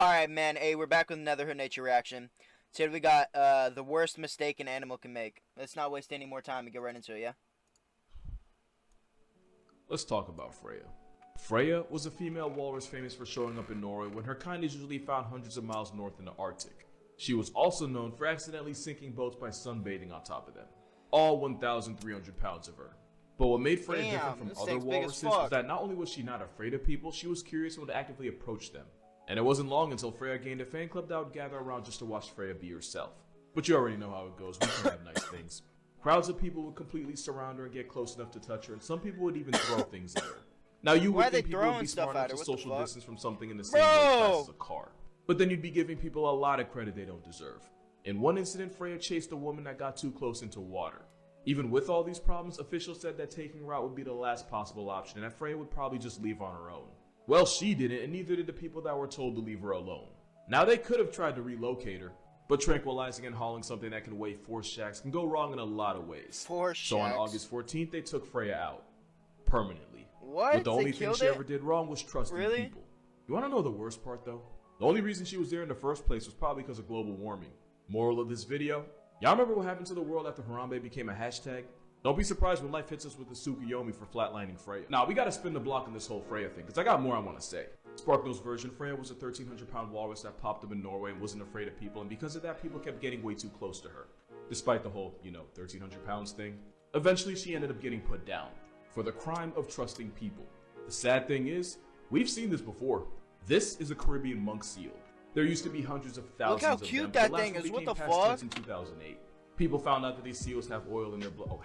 Alright, man. Hey, we're back with another Hood Nature reaction. Today we got the worst mistake an animal can make. Let's not waste any more time and get right into it, yeah? Let's talk about Freya. Freya was a female walrus famous for showing up in Norway when her kind is usually found hundreds of miles north in the Arctic. She was also known for accidentally sinking boats by sunbathing on top of them. All 1,300 pounds of her. But what made Freya different from other walruses was that not only was she not afraid of people, she was curious and would actively approach them. And it wasn't long until Freya gained a fan club that would gather around just to watch Freya be herself. But you already know how it goes, we can have nice things. Crowds of people would completely surround her and get close enough to touch her, and some people would even throw things at her. Now you would think people would be smart enough to social distance from something in the same weight class as a car. But then you'd be giving people a lot of credit they don't deserve. In one incident, Freya chased a woman that got too close into water. Even with all these problems, officials said that taking her out would be the last possible option and that Freya would probably just leave on her own. Well, she didn't, and neither did the people that were told to leave her alone. Now they could have tried to relocate her, but tranquilizing and hauling something that can weigh 4 shacks can go wrong in a lot of ways. 4 shacks? So on August 14th, they took Freya out. Permanently. What? But the only thing she ever did wrong was trusting people. You wanna know the worst part though? The only reason she was there in the first place was probably because of global warming. Moral of this video? Y'all remember what happened to the world after Harambe became a hashtag? Don't be surprised when life hits us with the Tsukuyomi for flatlining Freya. Now, we gotta spin the block on this whole Freya thing, because I got more I want to say. Sparkno's version, Freya was a 1,300-pound walrus that popped up in Norway and wasn't afraid of people, and because of that, people kept getting way too close to her. Despite the whole, 1,300 pounds thing. Eventually, she ended up getting put down for the crime of trusting people. The sad thing is, we've seen this before. This is a Caribbean monk seal. There used to be hundreds of thousands of them. Look how cute that thing is, what the fuck? In 2008. People found out that these seals have oil in their blood. Oh,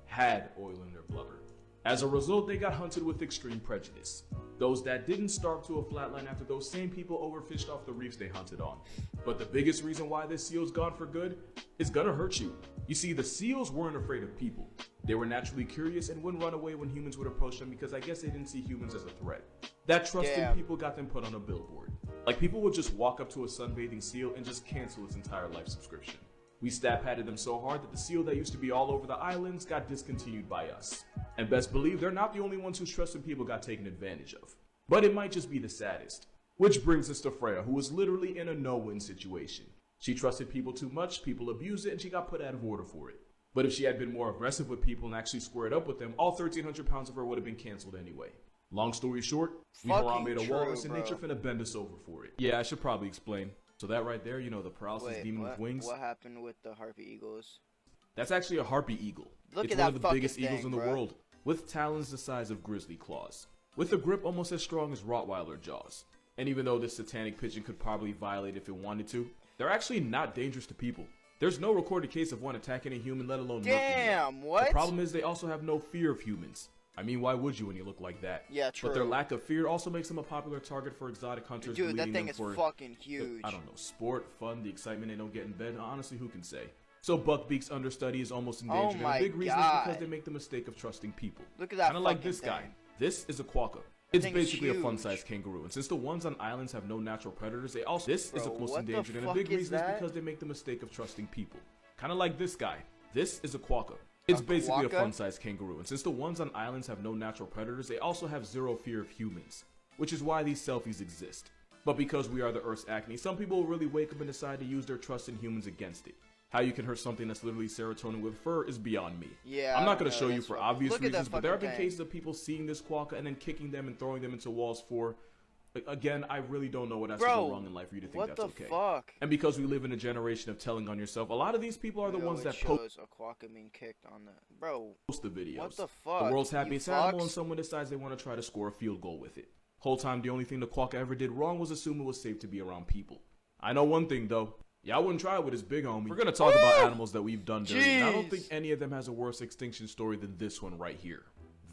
had oil in their blubber. As a result, they got hunted with extreme prejudice. Those that didn't starve to a flatline after those same people overfished off the reefs they hunted on. But the biggest reason why this seal's gone for good is gonna hurt you. You see, the seals weren't afraid of people. They were naturally curious and wouldn't run away when humans would approach them because I guess they didn't see humans as a threat. That trust in people got them put on a billboard. Like, people would just walk up to a sunbathing seal and just cancel its entire life subscription. We stat-padded them so hard that the seal that used to be all over the islands got discontinued by us. And best believe they're not the only ones whose trust in people got taken advantage of. But it might just be the saddest. Which brings us to Freya, who was literally in a no-win situation. She trusted people too much, people abused it, and she got put out of order for it. But if she had been more aggressive with people and actually squared up with them, all 1,300 pounds of her would have been canceled anyway. Long story short, we made a walrus and nature finna bend us over for it. Yeah, I should probably explain. So that right there, the paralysis demon with wings. What happened with the harpy eagles? That's actually a harpy eagle. It's one of the biggest eagles in the world, with talons the size of grizzly claws, with a grip almost as strong as Rottweiler jaws. And even though this satanic pigeon could probably violate if it wanted to, they're actually not dangerous to people. There's no recorded case of one attacking a human, let alone Damn, what? The problem is they also have no fear of humans. I mean, why would you when you look like that? Yeah, true. But their lack of fear also makes them a popular target for exotic hunters. Dude, that thing is fucking huge. I don't know, sport, fun, the excitement they don't get in bed. Honestly, who can say? So Buckbeak's understudy is almost endangered, and a big reason is because they make the mistake of trusting people. Look at that. Kind of like this guy. This is a quokka. It's basically a fun-sized kangaroo, and since the ones on islands have no natural predators, they also is most endangered, and a big reason is because they make the mistake of trusting people. Kind of like this guy. This is a quokka. It's basically a fun-sized kangaroo, and since the ones on islands have no natural predators, they also have zero fear of humans, which is why these selfies exist. But because we are the Earth's acne, some people will really wake up and decide to use their trust in humans against it. How you can hurt something that's literally serotonin with fur is beyond me. Yeah, I'm not going to show you for obvious reasons, but there have been cases of people seeing this quokka and then kicking them and throwing them into walls for... Again, I really don't know what has to go wrong in life for you to think that's okay. Fuck? And because we live in a generation of telling on yourself, a lot of these people are the ones that post a quokka being kicked on the videos. What the fuck? The world's happiest animal, and someone decides they want to try to score a field goal with it. Whole time, the only thing the quokka ever did wrong was assume it was safe to be around people. I know one thing though. Yeah, I wouldn't try it with his big homie. We're gonna talk about animals that we've done dirty, and I don't think any of them has a worse extinction story than this one right here.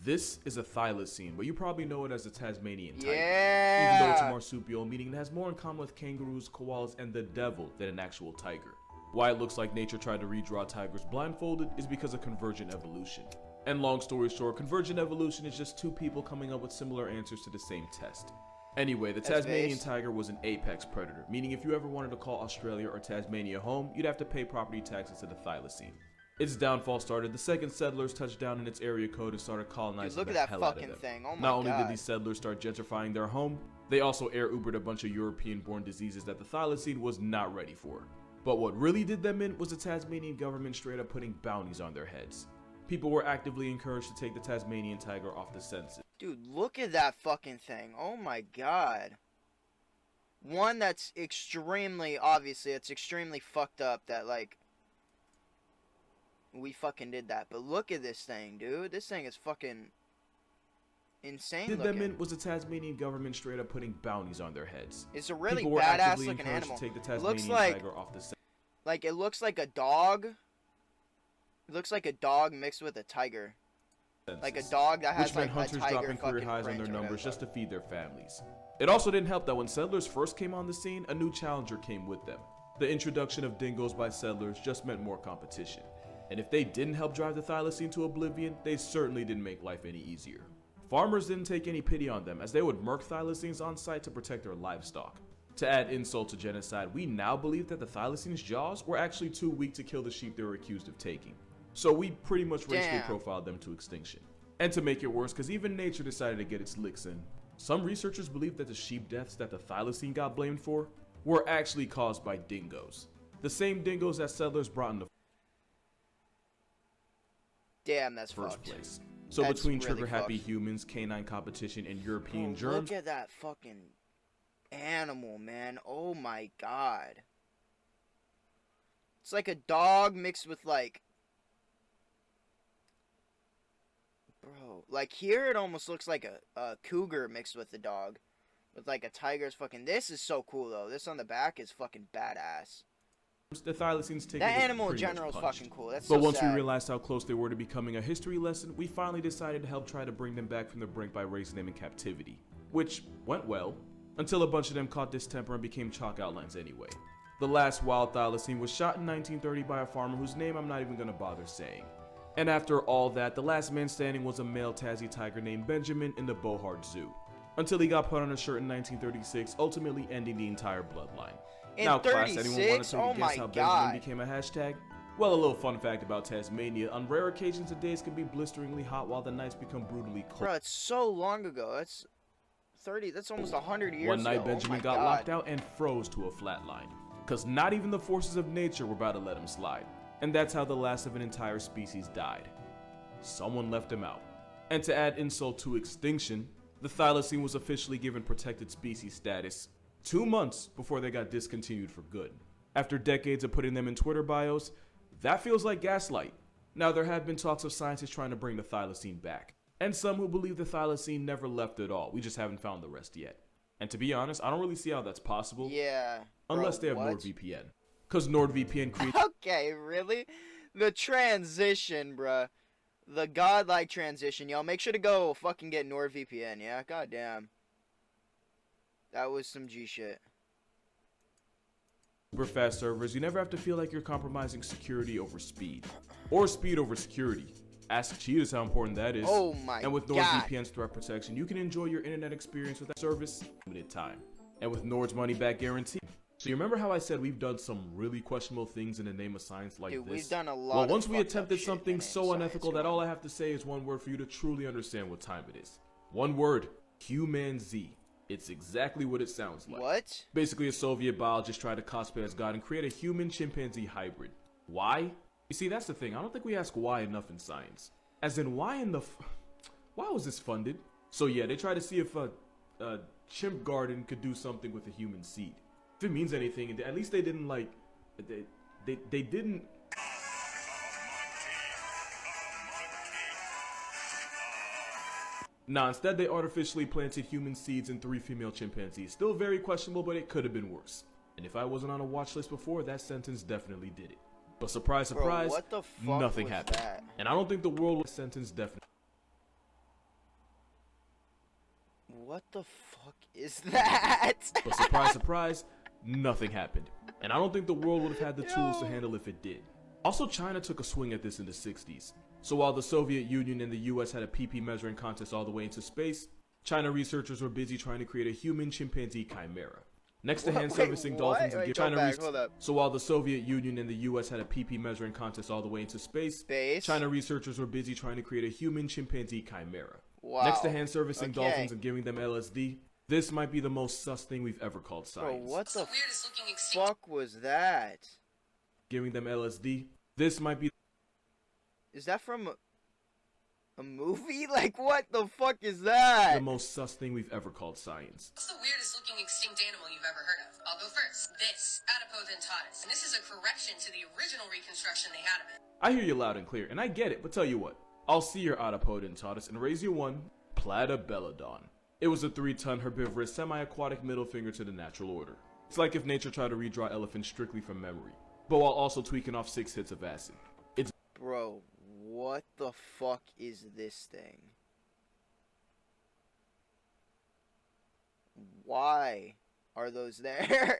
This is a thylacine, but you probably know it as a Tasmanian tiger. Yeah. Even though it's a marsupial, meaning it has more in common with kangaroos, koalas, and the devil than an actual tiger. Why it looks like nature tried to redraw tigers blindfolded is because of convergent evolution. And long story short, convergent evolution is just two people coming up with similar answers to the same test. Anyway, the Tasmanian tiger was an apex predator, meaning if you ever wanted to call Australia or Tasmania home, you'd have to pay property taxes to the thylacine. Its downfall started the second settlers touched down in its area code and started colonizing the hell out of them. Thing. Oh my Not only God. did these settlers start gentrifying their home, They also air Ubered a bunch of European-born diseases that the thylacine was not ready for. But what really did them in was the Tasmanian government straight up putting bounties on their heads. People were actively encouraged to take the Tasmanian tiger off the census. Dude, look at that fucking thing. Oh my god. One, that's extremely, obviously, it's extremely fucked up that, like, we fucking did that. But look at this thing, dude. This thing is fucking insane looking. Them in was the Tasmanian government straight up putting bounties on their heads. It's a really People were badass actively looking encouraged animal. to take the It looks Tasmanian tiger off the like it looks like a dog. It looks like a dog mixed with a tiger. census, Like a dog that has which meant like hunters a tiger dropping career highs on their print or numbers whatever. just to feed their families. It also didn't help that when settlers first came on the scene, a new challenger came with them. The introduction of dingoes by settlers just meant more competition. And if they didn't help drive the thylacine to oblivion, they certainly didn't make life any easier. Farmers didn't take any pity on them, as they would murk thylacines on site to protect their livestock. To add insult to genocide, we now believe that the thylacine's jaws were actually too weak to kill the sheep they were accused of taking. So we pretty much racially profiled them to extinction. And to make it worse, because even nature decided to get its licks in, some researchers believe that the sheep deaths that the thylacine got blamed for were actually caused by dingoes. The same dingoes that settlers brought in the Damn, that's first fucked. place. So That's between really trigger-happy fucked. humans, canine competition, and European Bro, germs, look at that fucking animal, man. Oh my god. It's like a dog mixed with like... Bro, like here it almost looks like a cougar mixed with a dog. With like a tiger's fucking... This is so cool though. This on the back is fucking badass. the thylacines take That animal in general is fucking cool. That's But so once sad. we realized how close they were to becoming a history lesson, we finally decided to help try to bring them back from the brink by raising them in captivity. Which went well, until a bunch of them caught distemper and became chalk outlines anyway. The last wild thylacine was shot in 1930 by a farmer whose name I'm not even gonna bother saying. And after all that, the last man standing was a male Tassie tiger named Benjamin in the Bohart Zoo. Until he got put on a shirt in 1936, ultimately ending the entire bloodline. In Now, class, 36? anyone want to take Oh a guess my how God. Benjamin became a hashtag? Well, a little fun fact about Tasmania, on rare occasions the days can be blisteringly hot while the nights become brutally cold. Bro, it's so long ago. That's 30, that's almost 100 years One night ago. Benjamin oh my got God. locked out and froze to a flat line. Cause not even the forces of nature were about to let him slide. And that's how the last of an entire species died. Someone left him out. And to add insult to extinction, the thylacine was officially given protected species status 2 months before they got discontinued for good. After decades of putting them in Twitter bios, that feels like gaslight. Now there have been talks of scientists trying to bring the thylacine back, and some who believe the thylacine never left at all. We just haven't found the rest yet. And to be honest, I don't really see how that's possible. Yeah. Unless Bro, they have what? NordVPN. Because NordVPN creates Okay, really? The transition, bruh. The godlike transition, y'all. Make sure to go fucking get NordVPN, yeah? Goddamn. That was some G shit. super fast servers. You never have to feel like you're compromising security over speed. Or speed over security. Ask Cheetahs how important that is. Oh my And with God. NordVPN's threat protection, you can enjoy your internet experience with that service limited time. And with Nord's money back guarantee. So you remember how I said we've done some really questionable things in the name of science like Dude, this? we've done a lot Well, of once we fucked up attempted shit in something the so name of unethical science, that all I have to say is one word for you to truly understand what time it is. One word, Human Z. It's exactly what it sounds like. What? Basically, a Soviet biologist tried to cosplay as God and create a human-chimpanzee hybrid. Why? You see, that's the thing. I don't think we ask why enough in science. As in, why in the why was this funded? So yeah, they tried to see if a chimp garden could do something with a human seed. If it means anything, at least they didn't like, they didn't. Nah, instead they artificially planted human seeds in 3 female chimpanzees. Still very questionable, but it could have been worse. And if I wasn't on a watch list before, that sentence definitely did it. But surprise, Bro, surprise, what the fuck nothing was happened. that? And I don't think the world was sentence definitely. What the fuck is that? But surprise, surprise, nothing happened. And I don't think the world would have had the tools to handle if it did. Also, China took a swing at this in the 60s. So while the Soviet Union and the US had a PP measuring contest all the way into space, China researchers were busy trying to create a human chimpanzee chimera. Next to hand servicing dolphins and Hold up. So while the Soviet Union and the US had a PP measuring contest all the way into space, China researchers were busy trying to create a human chimpanzee chimera. Wow. Next to hand servicing Okay. dolphins and giving them LSD, This might be the most sus thing we've ever called science. Bro, what the fuck was that? Giving them LSD. This might be... Is that from a movie? Like, what the fuck is that? The most sus thing we've ever called science. What's the weirdest looking extinct animal you've ever heard of? I'll go first. This, Adipodentatus. And this is a correction to the original reconstruction they had of it. I hear you loud and clear, and I get it, but tell you what. I'll see your Adipodentatus and raise you one Platybelodon. It was a 3-ton herbivorous semi-aquatic middle finger to the natural order. It's like if nature tried to redraw elephants strictly from memory, but while also tweaking off 6 hits of acid. It's... Bro, what the fuck is this thing? Why are those there?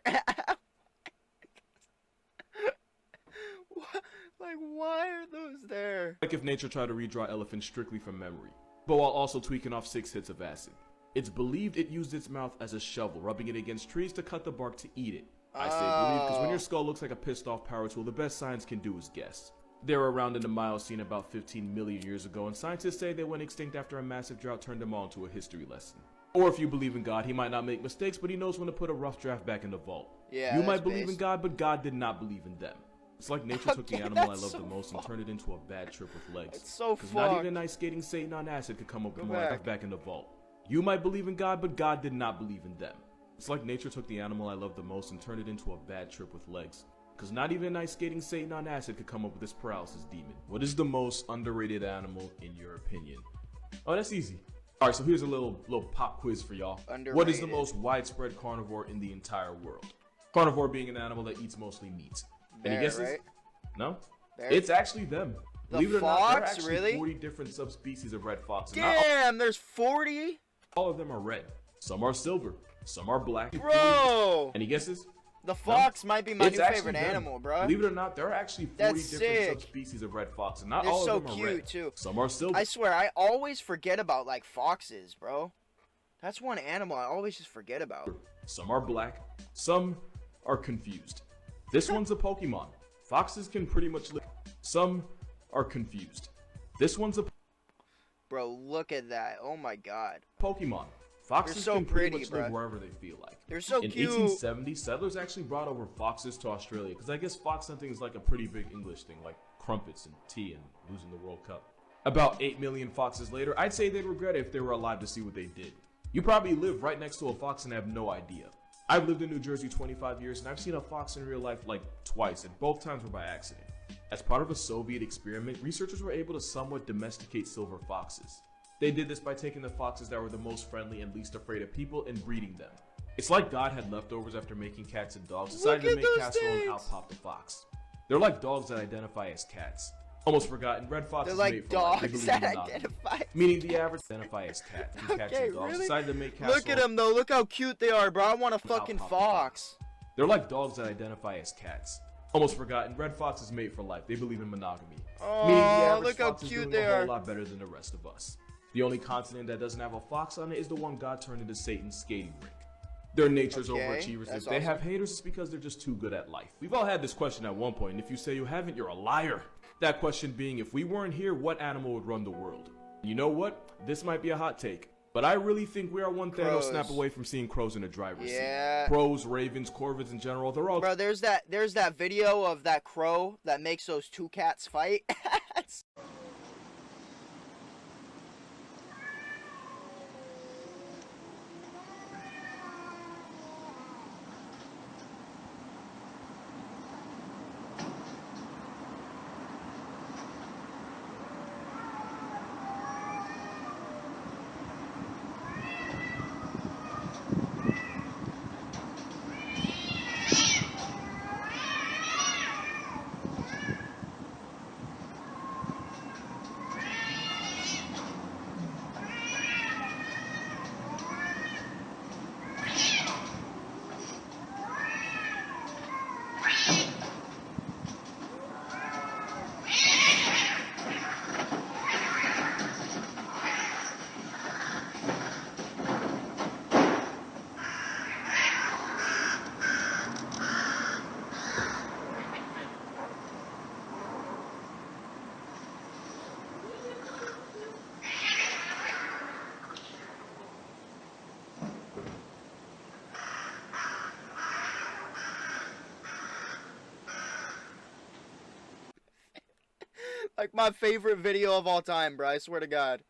Like, why are those there? Like if nature tried to redraw elephants strictly from memory, but while also tweaking off 6 hits of acid. It's believed it used its mouth as a shovel, rubbing it against trees to cut the bark to eat it. I say believe because when your skull looks like a pissed off power tool, the best science can do is guess. They were around in the Miocene about 15 million years ago, and scientists say they went extinct after a massive drought turned them all into a history lesson. Or if you believe in God, he might not make mistakes, but he knows when to put a rough draft back in the vault. Yeah, you might believe in God, but God did not believe in them. It's like nature took the animal I love the most and turned it into a bad trip with legs. It's so Because not even a nice skating Satan on acid could come up with more life back in the vault. You might believe in God, but God did not believe in them. It's like nature took the animal I love the most and turned it into a bad trip with legs. Because not even a nice skating Satan on acid could come up with this paralysis demon. What is the most underrated animal in your opinion? Oh, that's easy. Alright, so here's a little pop quiz for y'all. What is the most widespread carnivore in the entire world? Carnivore being an animal that eats mostly meat. Any guesses? Right? No? Bear? It's actually them. The Believe it or not, there are fox? actually Really? 40 different subspecies of red fox. And Damn, there's 40? all of them are red. Some are silver. Some are black. Bro! Any guesses? The fox might be my It's new actually favorite them. animal, bro. Believe it or not, there are actually 40 That's different sick. subspecies of red fox, and not They're all so of them are cute, red. too. Some are silver. I swear, I always forget about, like, foxes, bro. That's one animal I always just forget about. Some are black. Some are confused. This one's a Pokemon. Foxes can pretty much live. Some are confused. This one's a Bro, look at that. Oh my god. Pokemon. Foxes so can pretty pretty, much live bruh. wherever they feel like. They're so In cute. 1870, settlers actually brought over foxes to Australia, because I guess fox hunting is like a pretty big English thing, like crumpets and tea and losing the World Cup. About 8 million foxes later, I'd say they'd regret it if they were alive to see what they did. You probably live right next to a fox and have no idea. I've lived in New Jersey 25 years, and I've seen a fox in real life like twice, and both times were by accident. As part of a Soviet experiment, researchers were able to somewhat domesticate silver foxes. They did this by taking the foxes that were the most friendly and least afraid of people and breeding them. It's like God had leftovers after making cats and dogs, decided to make casserole and out popped the fox. They're like dogs that identify as cats. Almost forgotten, red foxes They're like mate for life. They dogs believe that in monogamy. identify. Meaning the average identify as cats. And cats Okay, and dogs really? decided to make casserole. Look at them, though. Look how cute they are, bro. I want a fucking pop the fox. They're like dogs that identify as cats. Almost forgotten, red foxes mate for life. They believe in monogamy. Meaning the Oh, average look how fox is cute doing they a whole are. lot better than the rest of us. The only continent that doesn't have a fox on it is the one God turned into Satan's skating rink. They're nature's Okay, overachievers. that's If they awesome. have haters, it's because they're just too good at life. We've all had this question at one point, and if you say you haven't, you're a liar. That question being, if we weren't here, what animal would run the world? You know what? This might be a hot take, but I really think we are one Thanos Crows. snap away from seeing crows in the driver's Yeah. seat. Crows, ravens, corvids in general, they're all Bro, there's that video of that crow that makes those two cats fight. Like my favorite video of all time, bro. I swear to God.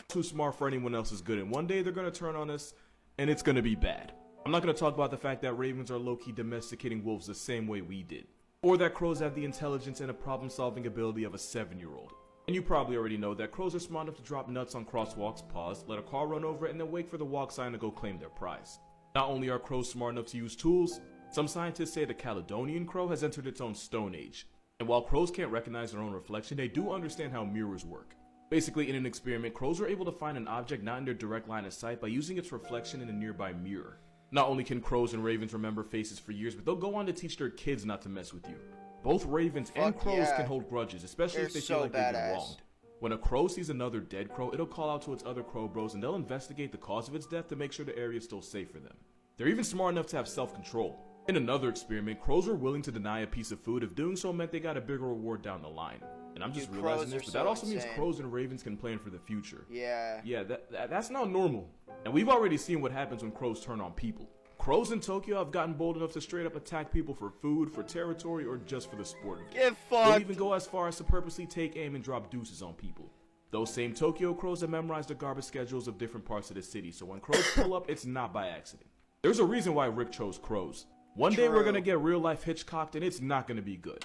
Too smart for anyone else's good, and one day they're gonna turn on us, and it's gonna be bad. I'm not gonna talk about the fact that ravens are low-key domesticating wolves the same way we did, or that crows have the intelligence and a problem-solving ability of a 7-year-old. And you probably already know that crows are smart enough to drop nuts on crosswalks, pause, let a car run over it, and then wait for the walk sign to go claim their prize. Not only are crows smart enough to use tools, some scientists say the Caledonian crow has entered its own stone age. And while crows can't recognize their own reflection, they do understand how mirrors work. Basically, in an experiment, crows are able to find an object not in their direct line of sight by using its reflection in a nearby mirror. Not only can crows and ravens remember faces for years, but they'll go on to teach their kids not to mess with you. Both ravens and crows can hold grudges, especially if they feel like they've been wronged. When a crow sees another dead crow, it'll call out to its other crow bros and they'll investigate the cause of its death to make sure the area is still safe for them. They're even smart enough to have self-control. In another experiment, crows were willing to deny a piece of food if doing so meant they got a bigger reward down the line. And I'm just realizing this, but that also means crows and ravens can plan for the future. Yeah, that's not normal. And we've already seen what happens when crows turn on people. Crows in Tokyo have gotten bold enough to straight up attack people for food, for territory, or just for the sport of it. Get fucked! They'll even go as far as to purposely take aim and drop deuces on people. Those same Tokyo crows have memorized the garbage schedules of different parts of the city, so when crows pull up, it's not by accident. There's a reason why Rick chose crows. One day we're gonna get real life Hitchcocked and it's not gonna be good.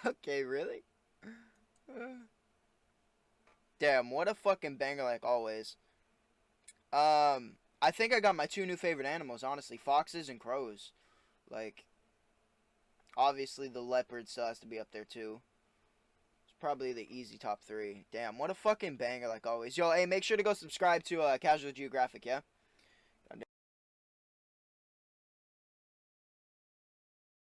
Okay, really? Damn, what a fucking banger like always. I think I got my 2 new favorite animals, honestly. Foxes and crows. Like, obviously the leopard still has to be up there too. It's probably the easy top 3. Damn, what a fucking banger like always. Yo, hey, make sure to go subscribe to Casual Geographic, yeah?